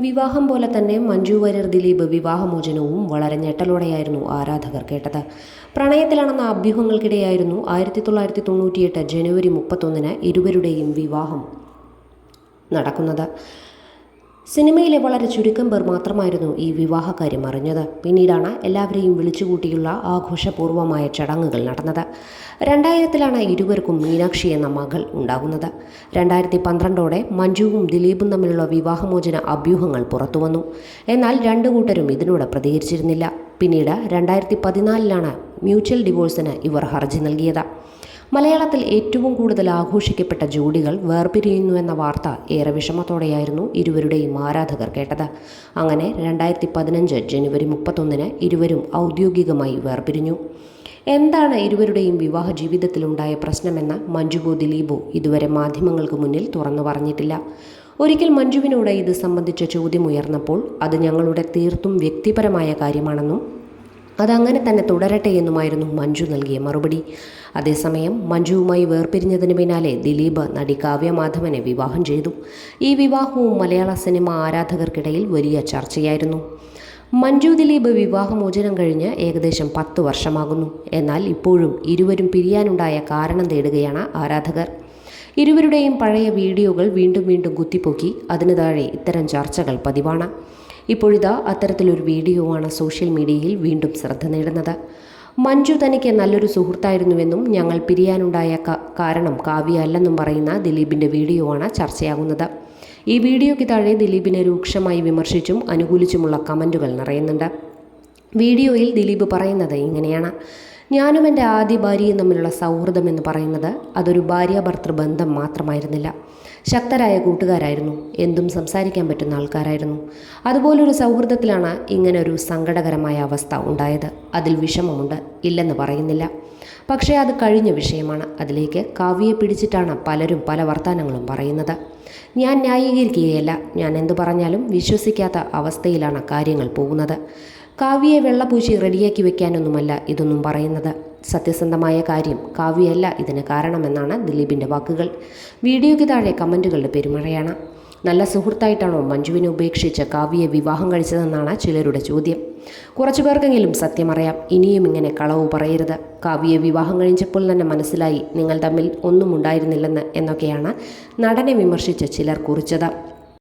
വിവാഹം പോലെ തന്നെ മഞ്ജു വാര്യർ ദിലീപ് വിവാഹമോചനവും വളരെ ഞെട്ടലോടെയായിരുന്നു ആരാധകർ കേട്ടത്. പ്രണയത്തിലാണെന്ന അഭ്യൂഹങ്ങൾക്കിടെയായിരുന്നു 1998 ജനുവരി 31 ഇരുവരുടെയും വിവാഹം നടക്കുന്നത്. സിനിമയിലെ വളരെ ചുരുക്കം പേർ മാത്രമായിരുന്നു ഈ വിവാഹകാര്യം അറിഞ്ഞത്. പിന്നീടാണ് എല്ലാവരെയും വിളിച്ചുകൂട്ടിയുള്ള ആഘോഷപൂർവമായ ചടങ്ങുകൾ നടന്നത്. 2000-ലാണ് ഇരുവർക്കും മീനാക്ഷി എന്ന മകൾ ഉണ്ടാകുന്നത്. 2012-ഓടെ മഞ്ജുവും ദിലീപും തമ്മിലുള്ള വിവാഹമോചന അഭ്യൂഹങ്ങൾ പുറത്തുവന്നു. എന്നാൽ രണ്ടു കൂട്ടരും ഇതിനോട് പ്രതികരിച്ചിരുന്നില്ല. പിന്നീട് 2014-ലാണ് മ്യൂച്വൽ ഡിവോഴ്സിന് ഇവർ ഹർജി നൽകിയത്. മലയാളത്തിൽ ഏറ്റവും കൂടുതൽ ആഘോഷിക്കപ്പെട്ട ജോഡികൾ വേർപിരിയുന്നുവെന്ന വാർത്ത ഏറെ വിഷമത്തോടെയായിരുന്നു ഇരുവരുടെയും ആരാധകർ കേട്ടത്. അങ്ങനെ 2015 ജനുവരി 31 ഇരുവരും ഔദ്യോഗികമായി വേർപിരിഞ്ഞു. എന്താണ് ഇരുവരുടെയും വിവാഹ ജീവിതത്തിലുണ്ടായ പ്രശ്നമെന്ന് മഞ്ജുവോ ദിലീപോ ഇതുവരെ മാധ്യമങ്ങൾക്ക് മുന്നിൽ തുറന്നു പറഞ്ഞിട്ടില്ല. ഒരിക്കൽ മഞ്ജുവിനോട് ഇത് സംബന്ധിച്ച ചോദ്യമുയർന്നപ്പോൾ അത് ഞങ്ങളുടെ തീർത്തും വ്യക്തിപരമായ കാര്യമാണെന്നും അതങ്ങനെ തന്നെ തുടരട്ടെ എന്നുമായിരുന്നു മഞ്ജു നൽകിയ മറുപടി. അതേസമയം മഞ്ജുവുമായി വേർപിരിഞ്ഞതിന് പിന്നാലെ ദിലീപ് നടി കാവ്യ മാധവനെ വിവാഹം ചെയ്തു. ഈ വിവാഹവും മലയാള സിനിമ ആരാധകർക്കിടയിൽ വലിയ ചർച്ചയായിരുന്നു. മഞ്ജു ദിലീപ് വിവാഹമോചനം കഴിഞ്ഞ് ഏകദേശം 10 വർഷമാകുന്നു. എന്നാൽ ഇപ്പോഴും ഇരുവരും പിരിയാനുണ്ടായ കാരണം തേടുകയാണ് ആരാധകർ. ഇരുവരുടെയും പഴയ വീഡിയോകൾ വീണ്ടും വീണ്ടും കുത്തിപ്പൊക്കി അതിന് താഴെ ഇത്തരം ചർച്ചകൾ പതിവാണ്. ഇപ്പോഴിതാ അത്തരത്തിലൊരു വീഡിയോ ആണ് സോഷ്യൽ മീഡിയയിൽ വീണ്ടും ശ്രദ്ധ നേടുന്നത്. മഞ്ജു തനിക്ക് നല്ലൊരു സുഹൃത്തായിരുന്നുവെന്നും ഞങ്ങൾ പിരിയാനുണ്ടായ കാരണം കാവ്യ അല്ലെന്നും പറയുന്ന ദിലീപിൻ്റെ വീഡിയോ ആണ് ചർച്ചയാകുന്നത്. ഈ വീഡിയോയ്ക്ക് താഴെ ദിലീപിനെ രൂക്ഷമായി വിമർശിച്ചും അനുകൂലിച്ചുമുള്ള കമൻറ്റുകൾ നിറയുന്നുണ്ട്. വീഡിയോയിൽ ദിലീപ് പറയുന്നത് ഇങ്ങനെയാണ്: ഞാനും എൻ്റെ ആദ്യ ഭാര്യയും തമ്മിലുള്ള സൗഹൃദം എന്ന് പറയുന്നത് അതൊരു ഭാര്യാഭർത്തൃ ബന്ധം മാത്രമായിരുന്നില്ല. ശക്തരായ കൂട്ടുകാരായിരുന്നു. എന്തും സംസാരിക്കാൻ പറ്റുന്ന ആൾക്കാരായിരുന്നു. അതുപോലൊരു സൗഹൃദത്തിലാണ് ഇങ്ങനെ ഒരു സങ്കടകരമായ അവസ്ഥ ഉണ്ടായത്. അതിൽ വിഷമമുണ്ട്, ഇല്ലെന്ന് പറയുന്നില്ല. പക്ഷേ അത് കഴിഞ്ഞ വിഷയമാണ്. അതിലേക്ക് കാവ്യയെ പിടിച്ചിട്ടാണ് പലരും പല വർത്തമാനങ്ങളും പറയുന്നത്. ഞാൻ ന്യായീകരിക്കുകയല്ല. ഞാൻ എന്തു പറഞ്ഞാലും വിശ്വസിക്കാത്ത അവസ്ഥയിലാണ് കാര്യങ്ങൾ പോകുന്നത്. കാവ്യയെ വെള്ളപൂശി റെഡിയാക്കി വെക്കാനൊന്നുമല്ല ഇതൊന്നും പറയുന്നത്. സത്യസന്ധമായ കാര്യം, കാവ്യയല്ല ഇതിന് കാരണമെന്നാണ് ദിലീപിൻ്റെ വാക്കുകൾ. വീഡിയോയ്ക്ക് താഴെ കമൻറ്റുകളുടെ പെരുമഴയാണ്. നല്ല സുഹൃത്തായിട്ടാണോ മഞ്ജുവിനെ ഉപേക്ഷിച്ച് കാവ്യയെ വിവാഹം കഴിച്ചതെന്നാണ് ചിലരുടെ ചോദ്യം. കുറച്ചു പേർക്കെങ്കിലും സത്യമറിയാം. ഇനിയും ഇങ്ങനെ കളവ് പറയരുത്. കാവ്യയെ വിവാഹം കഴിച്ചപ്പോൾ തന്നെ മനസ്സിലായി നിങ്ങൾ തമ്മിൽ ഒന്നും ഉണ്ടായിരുന്നില്ലെന്ന് എന്നൊക്കെയാണ് നടനെ വിമർശിച്ച് ചിലർ കുറിച്ചത്.